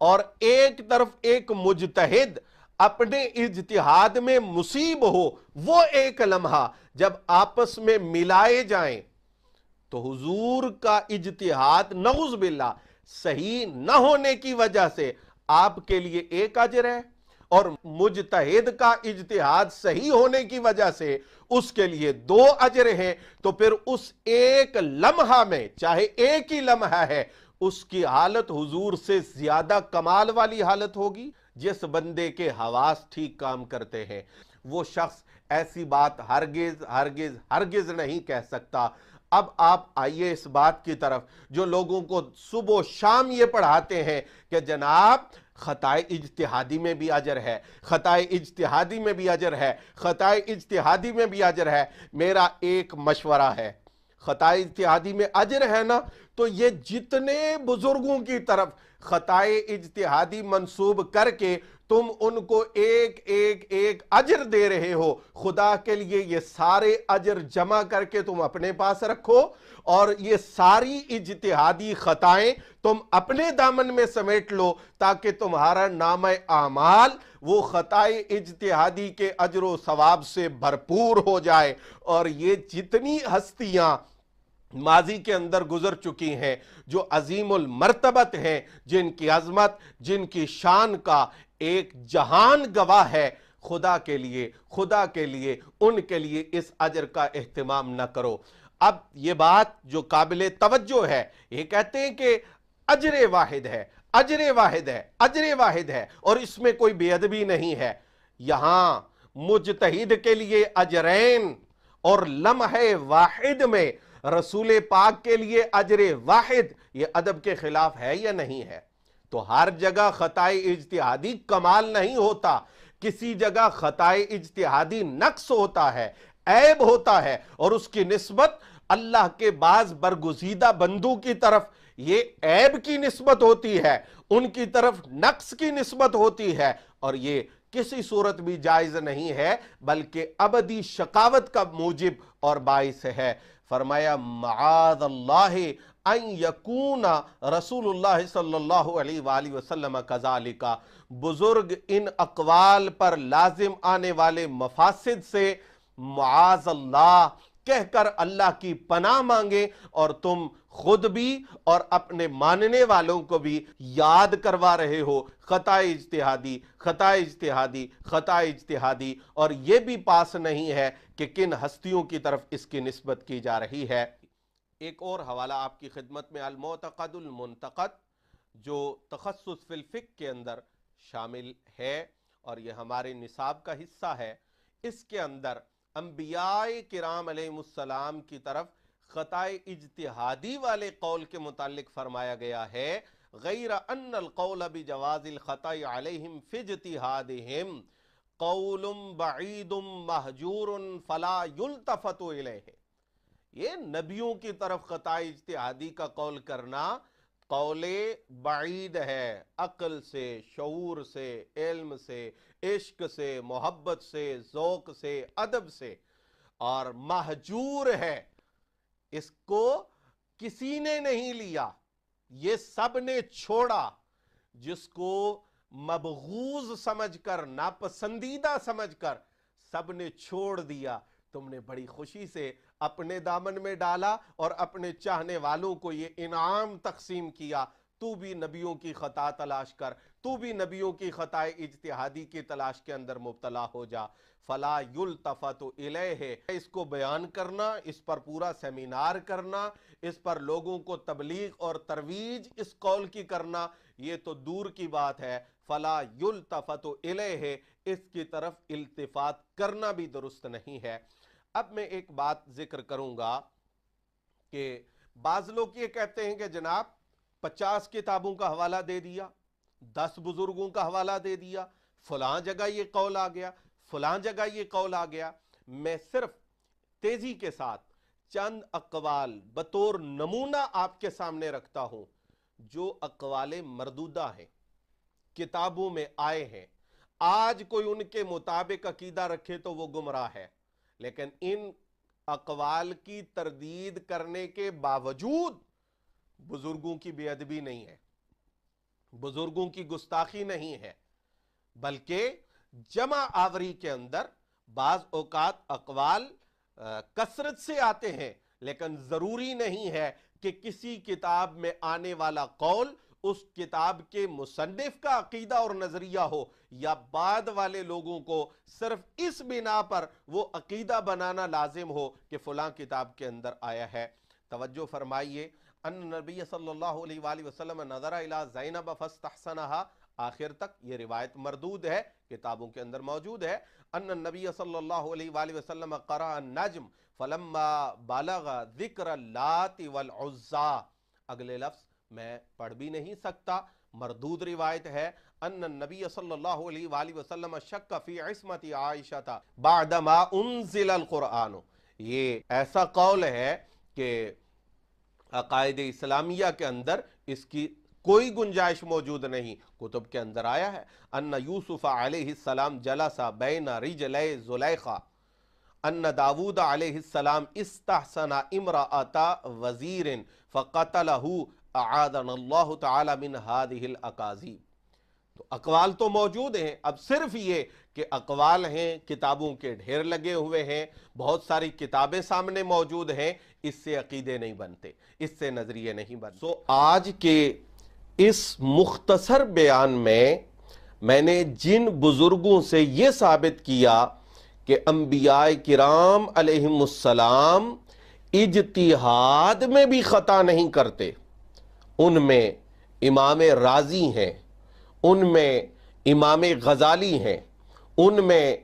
اور ایک طرف ایک مجتہد اپنے اجتہاد میں مصیب ہو، وہ ایک لمحہ جب آپس میں ملائے جائیں تو حضور کا اجتہاد نعوذ باللہ صحیح نہ ہونے کی وجہ سے آپ کے لیے ایک اجر ہے، اور مجتہد کا اجتہاد صحیح ہونے کی وجہ سے اس کے لیے 2 اجر ہیں۔ تو پھر اس ایک لمحہ میں، چاہے ایک ہی لمحہ ہے، اس کی حالت حضور سے زیادہ کمال والی حالت ہوگی۔ جس بندے کے حواس ٹھیک کام کرتے ہیں وہ شخص ایسی بات ہرگز ہرگز ہرگز نہیں کہہ سکتا۔ اب آپ آئیے اس بات کی طرف جو لوگوں کو صبح و شام یہ پڑھاتے ہیں کہ جناب خطائے اجتہادی میں بھی اجر ہے، خطائے اجتہادی میں بھی اجر ہے، خطائے اجتہادی میں بھی اجر ہے۔ میرا ایک مشورہ ہے، خطائے اجتہادی میں اجر ہے نا، تو یہ جتنے بزرگوں کی طرف خطائے اجتہادی منسوب کر کے تم ان کو ایک ایک ایک اجر دے رہے ہو، خدا کے لیے یہ سارے اجر جمع کر کے تم اپنے پاس رکھو، اور یہ ساری اجتہادی خطائیں تم اپنے دامن میں سمیٹ لو، تاکہ تمہارا نامہ اعمال وہ خطائے اجتہادی کے اجر و ثواب سے بھرپور ہو جائے۔ اور یہ جتنی ہستیاں ماضی کے اندر گزر چکی ہیں جو عظیم المرتبت ہیں، جن کی عظمت جن کی شان کا ایک جہان گواہ ہے، خدا کے لیے ان کے لیے اس اجر کا اہتمام نہ کرو۔ اب یہ بات جو قابل توجہ ہے، یہ کہتے ہیں کہ اجر واحد ہے، اجر واحد ہے، اجر واحد ہے، اور اس میں کوئی بے ادبی نہیں ہے۔ یہاں مجتہد کے لیے اجرین، اور لمحہ واحد میں رسول پاک کے لیے اجر واحد، یہ ادب کے خلاف ہے یا نہیں ہے؟ تو ہر جگہ خطائے اجتہادی کمال نہیں ہوتا، کسی جگہ خطائے اجتہادی نقص ہوتا ہے، عیب ہوتا ہے، اور اس کی نسبت اللہ کے بعض برگزیدہ بندوں کی طرف یہ عیب کی نسبت ہوتی ہے، ان کی طرف نقص کی نسبت ہوتی ہے، اور یہ کسی صورت بھی جائز نہیں ہے بلکہ ابدی شقاوت کا موجب اور باعث ہے۔ فرمایا معاذ اللہ ان یکون رسول اللہ صلی اللہ علیہ وآلہ وسلم کذالک، بزرگ ان اقوال پر لازم آنے والے مفاسد سے معاذ اللہ کہہ کر اللہ کی پناہ مانگے، اور تم خود بھی اور اپنے ماننے والوں کو بھی یاد کروا رہے ہو خطائے اجتہادی، خطائے اجتہادی، خطائے اجتہادی، اور یہ بھی پاس نہیں ہے کہ کن ہستیوں کی طرف اس کی نسبت کی جا رہی ہے۔ ایک اور حوالہ آپ کی خدمت میں، المعتقد المنتقد، جو تخصص فی الفقہ کے اندر شامل ہے اور یہ ہمارے نصاب کا حصہ ہے۔ اس کے اندر انبیاء کرام علیہ السلام کی طرف خطائے اجتہادی والے قول کے متعلق فرمایا گیا ہے، غیر ان القول بجواز الخطأ علیہم فی اجتہادہم قول بعید مہجور فلا یلتفت الیہ۔ یہ نبیوں کی طرف خطائے اجتہادی کا قول کرنا قول بعید ہے، عقل سے، شعور سے، علم سے، عشق سے، محبت سے، ذوق سے، ادب سے، اور مہجور ہے، اس کو کسی نے نہیں لیا، یہ سب نے چھوڑا۔ جس کو مبغوض سمجھ کر، ناپسندیدہ سمجھ کر سب نے چھوڑ دیا، تم نے بڑی خوشی سے اپنے دامن میں ڈالا اور اپنے چاہنے والوں کو یہ انعام تقسیم کیا۔ تو بھی نبیوں کی خطا تلاش کر، تو بھی نبیوں کی خطائے اجتہادی کی تلاش کے اندر مبتلا ہو جا۔ فلا یلتفت الیہ، اس کو بیان کرنا، اس پر پورا سیمینار کرنا، اس پر لوگوں کو تبلیغ اور ترویج اس قول کی کرنا، یہ تو دور کی بات ہے۔ فلا یلتفت الیہ، اس کی طرف التفات کرنا بھی درست نہیں ہے۔ اب میں ایک بات ذکر کروں گا کہ بعض لوگ یہ کہتے ہیں کہ جناب 50 کتابوں کا حوالہ دے دیا، 10 بزرگوں کا حوالہ دے دیا، فلاں جگہ یہ قول آ گیا، فلاں جگہ یہ قول آ گیا۔ میں صرف تیزی کے ساتھ چند اقوال بطور نمونہ آپ کے سامنے رکھتا ہوں، جو اقوال مردودہ ہیں، کتابوں میں آئے ہیں۔ آج کوئی ان کے مطابق عقیدہ رکھے تو وہ گمراہ ہے، لیکن ان اقوال کی تردید کرنے کے باوجود بزرگوں کی بے ادبی نہیں ہے، بزرگوں کی گستاخی نہیں ہے، بلکہ جمع آوری کے اندر بعض اوقات اقوال کثرت سے آتے ہیں، لیکن ضروری نہیں ہے کہ کسی کتاب میں آنے والا قول اس کتاب کے مصنف کا عقیدہ اور نظریہ ہو، یا بعد والے لوگوں کو صرف اس بنا پر وہ عقیدہ بنانا لازم ہو کہ فلاں کتاب کے اندر آیا ہے۔ توجہ فرمائیے، ان نبی صلی اللہ علیہ وآلہ وسلم نظر الی زینب فاستحسنہا، آخر تک یہ روایت مردود ہے، کتابوں کے اندر موجود ہے۔ ان النبی صلی اللہ علیہ وآلہ وسلم قرأ النجم فلما بلغ ذکر اللات والعزى، اگلے لفظ میں پڑھ بھی نہیں سکتا، مردود روایت ہے۔ ان النبی صلی اللہ علیہ وآلہ وسلم شک فی عصمت عائشہ بعدما انزل القرآن، یہ ایسا قول ہے کہ عقائد اسلامیہ کے اندر اس کی کوئی گنجائش موجود نہیں، کتب کے اندر آیا ہے۔ ان یوسف علیہ السلام جلس بین رجلی زلیخا، ان داود علیہ السلام استحسن امرأۃ وزیر فقتلہ اعاذنا اللہ تعالی من ہذہ الاکاذیب۔ تو اقوال تو موجود ہیں، اب صرف یہ کہ اقوال ہیں، کتابوں کے ڈھیر لگے ہوئے ہیں، بہت ساری کتابیں سامنے موجود ہیں، اس سے عقیدے نہیں بنتے، اس سے نظریے نہیں بنتے۔ آج کے اس مختصر بیان میں نے جن بزرگوں سے یہ ثابت کیا کہ انبیاء کرام علیہم السلام اجتہاد میں بھی خطا نہیں کرتے، ان میں امام رازی ہیں، ان میں امام غزالی ہیں، ان میں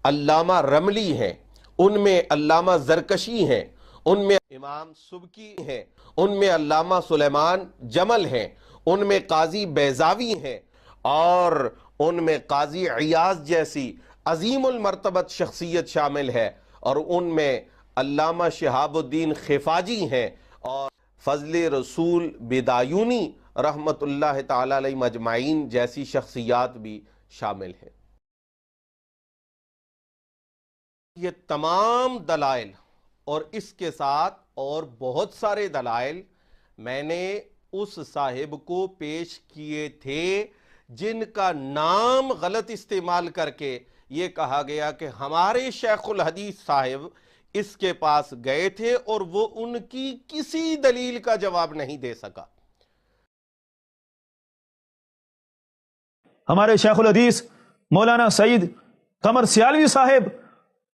علامہ رملی ہیں، ان میں علامہ زرکشی ہیں، ان میں امام سبکی ہیں، ان میں علامہ سلیمان جمل ہیں، ان میں قاضی بیضاوی ہیں، اور ان میں قاضی عیاض جیسی عظیم المرتبت شخصیت شامل ہے، اور ان میں علامہ شہاب الدین خفاجی ہیں، اور فضل رسول بدایونی رحمت اللہ تعالی علیہ مجمعین جیسی شخصیات بھی شامل ہیں۔ یہ تمام دلائل اور اس کے ساتھ اور بہت سارے دلائل میں نے اس صاحب کو پیش کیے تھے جن کا نام غلط استعمال کر کے یہ کہا گیا کہ ہمارے شیخ الحدیث صاحب اس کے پاس گئے تھے اور وہ ان کی کسی دلیل کا جواب نہیں دے سکا۔
ہمارے شیخ الحدیث مولانا سعید قمر سیالوی صاحب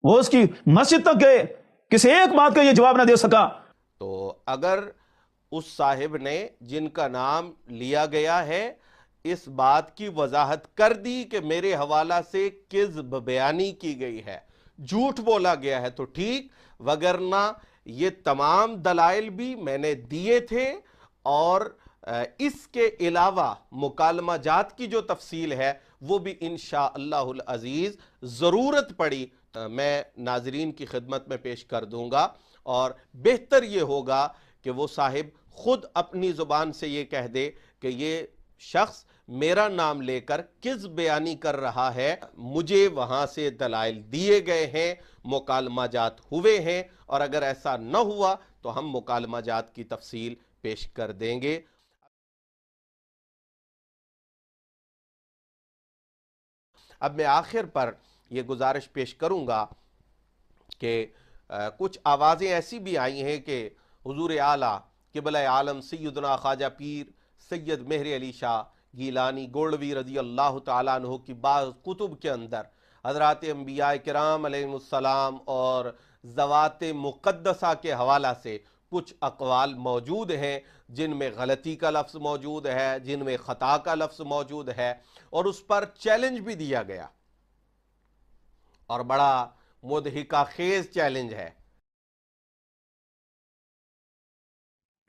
وہ اس کی مسجد تک گئے، کسی ایک بات کا یہ جواب نہ دے سکا۔
تو اگر اس صاحب نے جن کا نام لیا گیا ہے اس بات کی وضاحت کر دی کہ میرے حوالہ سے کذب بیانی کی گئی ہے، جھوٹ بولا گیا ہے، تو ٹھیک، وگرنہ یہ تمام دلائل بھی میں نے دیے تھے، اور اس کے علاوہ مکالمہ جات کی جو تفصیل ہے وہ بھی انشاءاللہ العزیز ضرورت پڑی میں ناظرین کی خدمت میں پیش کر دوں گا، اور بہتر یہ ہوگا کہ وہ صاحب خود اپنی زبان سے یہ کہہ دے کہ یہ شخص میرا نام لے کر کذب بیانی کر رہا ہے، مجھے وہاں سے دلائل دیے گئے ہیں، مکالمہ جات ہوئے ہیں، اور اگر ایسا نہ ہوا تو ہم مکالمہ جات کی تفصیل پیش کر دیں گے۔ اب میں آخر پر یہ گزارش پیش کروں گا کہ کچھ آوازیں ایسی بھی آئی ہیں کہ حضور اعلیٰ قبلہ عالم سیدنا خواجہ پیر سید مہر علی شاہ گیلانی گولوی رضی اللہ تعالیٰ عنہ کی بعض کتب کے اندر حضرات انبیاء کرام علیہ السلام اور ذوات مقدسہ کے حوالہ سے کچھ اقوال موجود ہیں جن میں غلطی کا لفظ موجود ہے، جن میں خطا کا لفظ موجود ہے، اور اس پر چیلنج بھی دیا گیا، اور بڑا مضحکہ خیز چیلنج ہے۔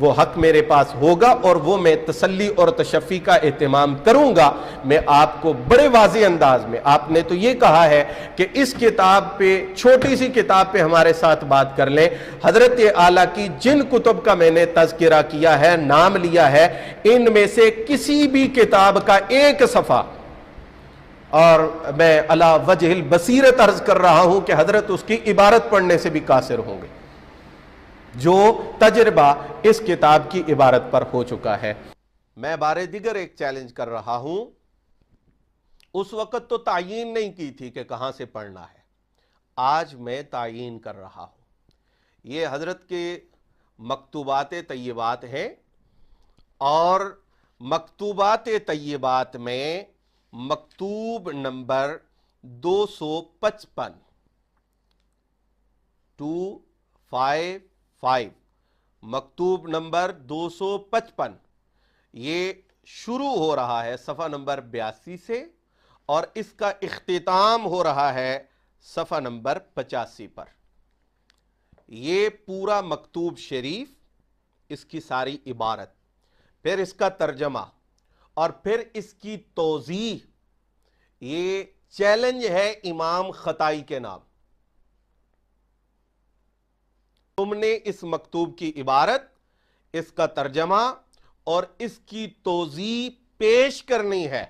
وہ حق میرے پاس ہوگا اور وہ میں تسلی اور تشفی کا اہتمام کروں گا۔ میں آپ کو بڑے واضح انداز میں، آپ نے تو یہ کہا ہے کہ اس کتاب پہ، چھوٹی سی کتاب پہ ہمارے ساتھ بات کر لیں۔ حضرت اعلیٰ کی جن کتب کا میں نے تذکرہ کیا ہے، نام لیا ہے، ان میں سے کسی بھی کتاب کا ایک صفحہ، اور میں علی وجہ البصیرت عرض کر رہا ہوں کہ حضرت اس کی عبارت پڑھنے سے بھی قاصر ہوں گے، جو تجربہ اس کتاب کی عبارت پر ہو چکا ہے۔ میں بارے دیگر ایک چیلنج کر رہا ہوں۔ اس وقت تو تعیین نہیں کی تھی کہ کہاں سے پڑھنا ہے، آج میں تعیین کر رہا ہوں۔ یہ حضرت کے مکتوبات طیبات ہیں، اور مکتوبات طیبات میں مکتوب نمبر 255 255 مکتوب نمبر 255 یہ شروع ہو رہا ہے صفحہ نمبر 82 سے، اور اس کا اختتام ہو رہا ہے صفحہ نمبر 85 پر۔ یہ پورا مکتوب شریف، اس کی ساری عبارت، پھر اس کا ترجمہ، اور پھر اس کی توضیح، یہ چیلنج ہے امام خطائی کے نام۔ تم نے اس مکتوب کی عبارت، اس کا ترجمہ اور اس کی توضیح پیش کرنی ہے۔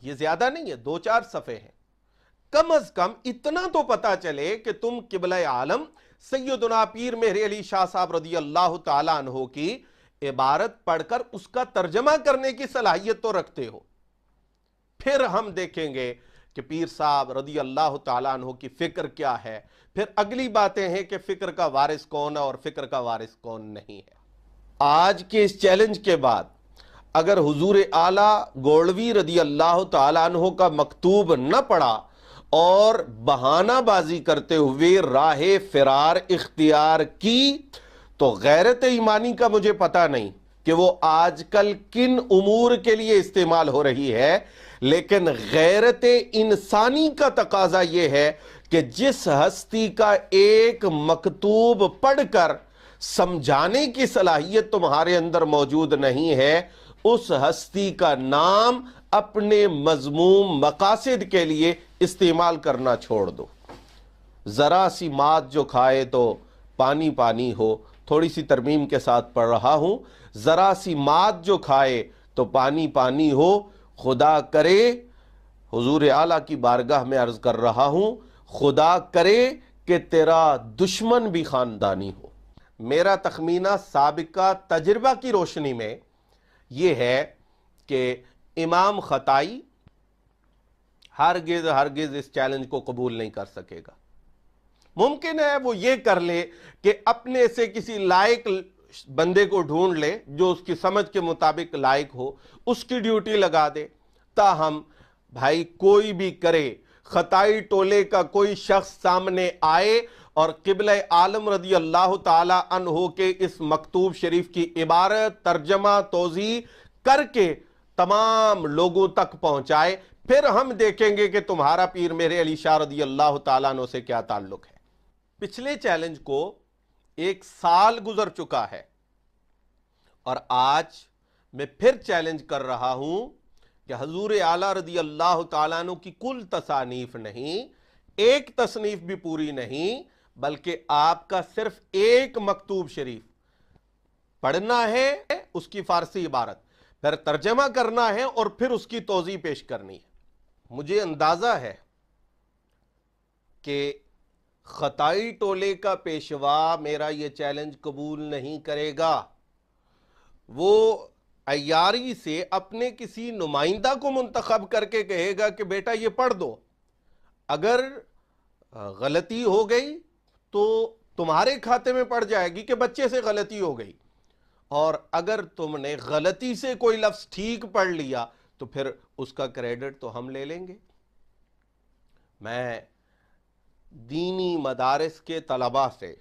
یہ زیادہ نہیں ہے، 2-4 صفحے ہیں، کم از کم اتنا تو پتا چلے کہ تم قبلہ عالم سیدنا پیر مہر علی شاہ صاحب رضی اللہ تعالیٰ عنہ کی عبارت پڑھ کر اس کا ترجمہ کرنے کی صلاحیت تو رکھتے ہو۔ پھر ہم دیکھیں گے کہ پیر صاحب رضی اللہ تعالیٰ عنہ کی فکر کیا ہے، پھر اگلی باتیں ہیں کہ فکر کا وارث کون ہے اور فکر کا وارث کون نہیں ہے۔ آج کے اس چیلنج کے بعد اگر حضور اعلیٰ گولوی رضی اللہ تعالیٰ عنہ کا مکتوب نہ پڑھا اور بہانہ بازی کرتے ہوئے راہ فرار اختیار کی، تو غیرت ایمانی کا مجھے پتا نہیں کہ وہ آج کل کن امور کے لیے استعمال ہو رہی ہے، لیکن غیرت انسانی کا تقاضا یہ ہے کہ جس ہستی کا ایک مکتوب پڑھ کر سمجھانے کی صلاحیت تمہارے اندر موجود نہیں ہے، اس ہستی کا نام اپنے مذموم مقاصد کے لیے استعمال کرنا چھوڑ دو۔ ذرا سی مات جو کھائے تو پانی پانی ہو، تھوڑی سی ترمیم کے ساتھ پڑھ رہا ہوں، ذرا سی مات جو کھائے تو پانی پانی ہو، خدا کرے، حضور اعلیٰ کی بارگاہ میں عرض کر رہا ہوں، خدا کرے کہ تیرا دشمن بھی خاندانی ہو۔ میرا تخمینہ سابقہ تجربہ کی روشنی میں یہ ہے کہ امام خطائی ہرگز اس چیلنج کو قبول نہیں کر سکے گا۔ ممکن ہے وہ یہ کر لے کہ اپنے سے کسی لائق بندے کو ڈھونڈ لے جو اس کی سمجھ کے مطابق لائق ہو، اس کی ڈیوٹی لگا دے۔ تاہم بھائی کوئی بھی کرے، خطائی ٹولے کا کوئی شخص سامنے آئے اور قبلہ عالم رضی اللہ تعالی عنہ کے اس مکتوب شریف کی عبارت، ترجمہ، توضیح کر کے تمام لوگوں تک پہنچائے، پھر ہم دیکھیں گے کہ تمہارا پیر میرے علی شاہ رضی اللہ تعالیٰ عنہ سے کیا تعلق ہے۔ پچھلے چیلنج کو 1 سال گزر چکا ہے، اور آج میں پھر چیلنج کر رہا ہوں کہ حضور اعلیٰ رضی اللہ تعالیٰ عنہ کی کل تصانیف نہیں، ایک تصنیف بھی پوری نہیں، بلکہ آپ کا صرف ایک مکتوب شریف پڑھنا ہے، اس کی فارسی عبارت، پھر ترجمہ کرنا ہے اور پھر اس کی توضیح پیش کرنی ہے۔ مجھے اندازہ ہے کہ خطائی ٹولے کا پیشوا میرا یہ چیلنج قبول نہیں کرے گا۔ وہ عیاری سے اپنے کسی نمائندہ کو منتخب کر کے کہے گا کہ بیٹا یہ پڑھ دو، اگر غلطی ہو گئی تو تمہارے کھاتے میں پڑ جائے گی کہ بچے سے غلطی ہو گئی، اور اگر تم نے غلطی سے کوئی لفظ ٹھیک پڑھ لیا تو پھر اس کا کریڈٹ تو ہم لے لیں گے۔ میں دینی مدارس کے طلباء سے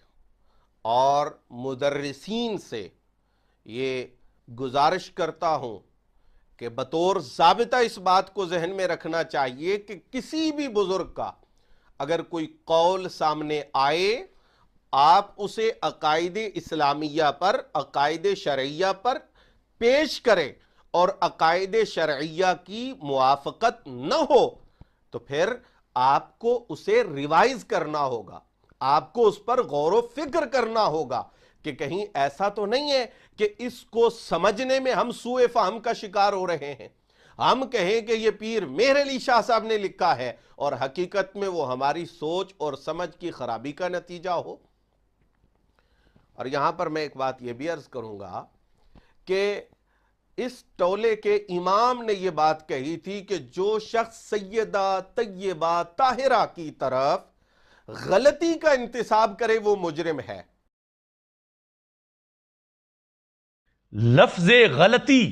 اور مدرسین سے یہ گزارش کرتا ہوں کہ بطور ضابطہ اس بات کو ذہن میں رکھنا چاہیے کہ کسی بھی بزرگ کا اگر کوئی قول سامنے آئے آپ اسے عقائد اسلامیہ پر، عقائد شرعیہ پر پیش کریں اور عقائد شرعیہ کی موافقت نہ ہو تو پھر آپ کو اسے ریوائز کرنا ہوگا، آپ کو اس پر غور و فکر کرنا ہوگا کہ کہیں ایسا تو نہیں ہے کہ اس کو سمجھنے میں ہم سوء فہم کا شکار ہو رہے ہیں، ہم کہیں کہ یہ پیر مہر علی شاہ صاحب نے لکھا ہے اور حقیقت میں وہ ہماری سوچ اور سمجھ کی خرابی کا نتیجہ ہو۔ اور یہاں پر میں ایک بات یہ بھی عرض کروں گا کہ اس ٹولے کے امام نے یہ بات کہی تھی کہ جو شخص سیدہ طیبہ طاہرہ کی طرف غلطی کا انتساب کرے وہ مجرم ہے۔
لفظ غلطی،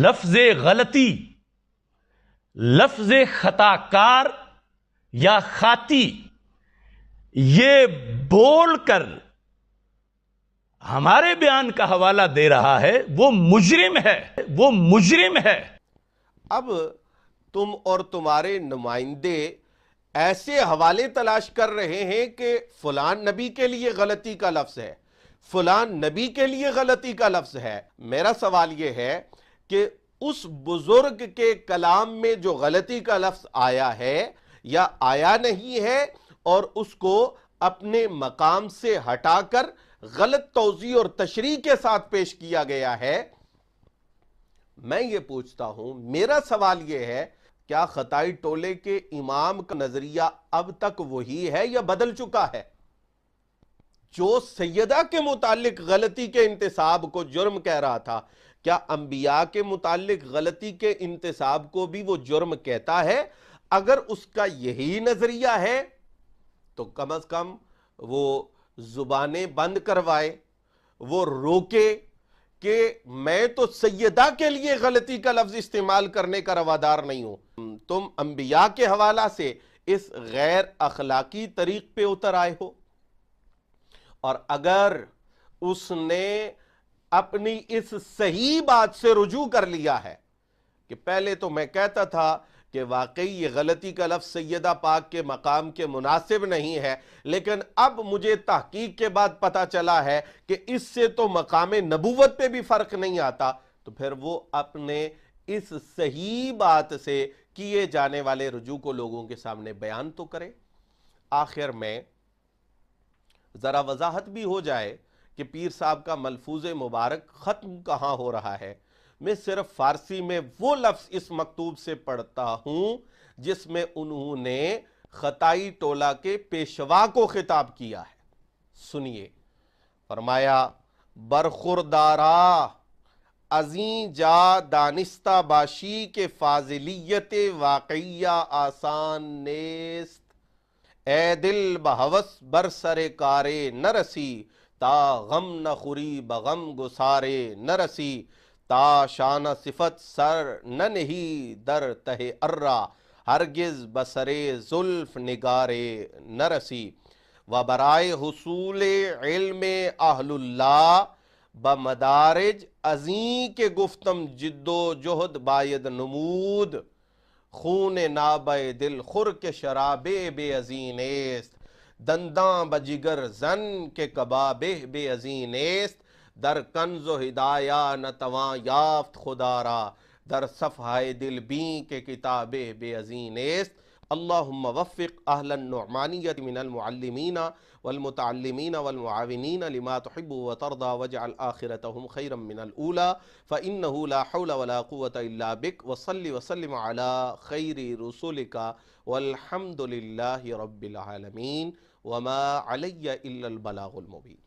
لفظ غلطی، لفظ خطا کار یا خاطی، یہ بول کر ہمارے بیان کا حوالہ دے رہا ہے، وہ مجرم ہے، وہ مجرم ہے۔
اب تم اور تمہارے نمائندے ایسے حوالے تلاش کر رہے ہیں کہ فلان نبی کے لیے غلطی کا لفظ ہے، فلان نبی کے لیے غلطی کا لفظ ہے۔ میرا سوال یہ ہے کہ اس بزرگ کے کلام میں جو غلطی کا لفظ آیا ہے یا آیا نہیں ہے اور اس کو اپنے مقام سے ہٹا کر غلط توضیح اور تشریح کے ساتھ پیش کیا گیا ہے، میں یہ پوچھتا ہوں، میرا سوال یہ ہے کیا خطائی ٹولے کے امام کا نظریہ اب تک وہی ہے یا بدل چکا ہے؟ جو سیدہ کے متعلق غلطی کے انتساب کو جرم کہہ رہا تھا، کیا انبیاء کے متعلق غلطی کے انتساب کو بھی وہ جرم کہتا ہے؟ اگر اس کا یہی نظریہ ہے تو کم از کم وہ زبانیں بند کروائے، وہ روکے کہ میں تو سیدہ کے لیے غلطی کا لفظ استعمال کرنے کا روادار نہیں ہوں، تم انبیاء کے حوالہ سے اس غیر اخلاقی طریق پہ اتر آئے ہو۔ اور اگر اس نے اپنی اس صحیح بات سے رجوع کر لیا ہے کہ پہلے تو میں کہتا تھا کہ واقعی یہ غلطی کا لفظ سیدہ پاک کے مقام کے مناسب نہیں ہے، لیکن اب مجھے تحقیق کے بعد پتا چلا ہے کہ اس سے تو مقام نبوت پہ بھی فرق نہیں آتا، تو پھر وہ اپنے اس صحیح بات سے کیے جانے والے رجوع کو لوگوں کے سامنے بیان تو کرے۔ آخر میں ذرا وضاحت بھی ہو جائے کہ پیر صاحب کا ملفوظ مبارک ختم کہاں ہو رہا ہے۔ میں صرف فارسی میں وہ لفظ اس مکتوب سے پڑھتا ہوں جس میں انہوں نے خطائی ٹولہ کے پیشوا کو خطاب کیا ہے۔ سنیے، فرمایا برخوردارا ازیں جا دانستہ باشی کے فاضلیت واقعیہ آسان نیست، اے دل بہوس بر سر کارے نہ رسی، تا غم نہ خوری بغم گسارے نہ رسی، تا شان صفت سر نہ نہیں در تہ ارہ، ہرگز بسرے زلف نگارے نہ رسی، و برائے حصول علم اہل اللہ بمدارج ازیں کے گفتم جد و جہد باید نمود، خون نابے دل خور کے شرابے بے ازیں نیست، دنداں بجگر زن کے کبابے بے ازیں نیست، در کنز و ہدایہ نتواں یافت خدا را، در صفحہ دل بین کے کتابے بے ازیں نیست۔ اللہم وفق اہل النعمانیت من المعلمین والمتعلمین والمعاونین لما تحب وترضى واجعل آخرتهم خیرا من الاولى فإنه لا حول ولا قوة الا بک، وصل وسلم على خیر رسولک والحمد للہ رب العالمین، وما علی الا البلاغ المبین۔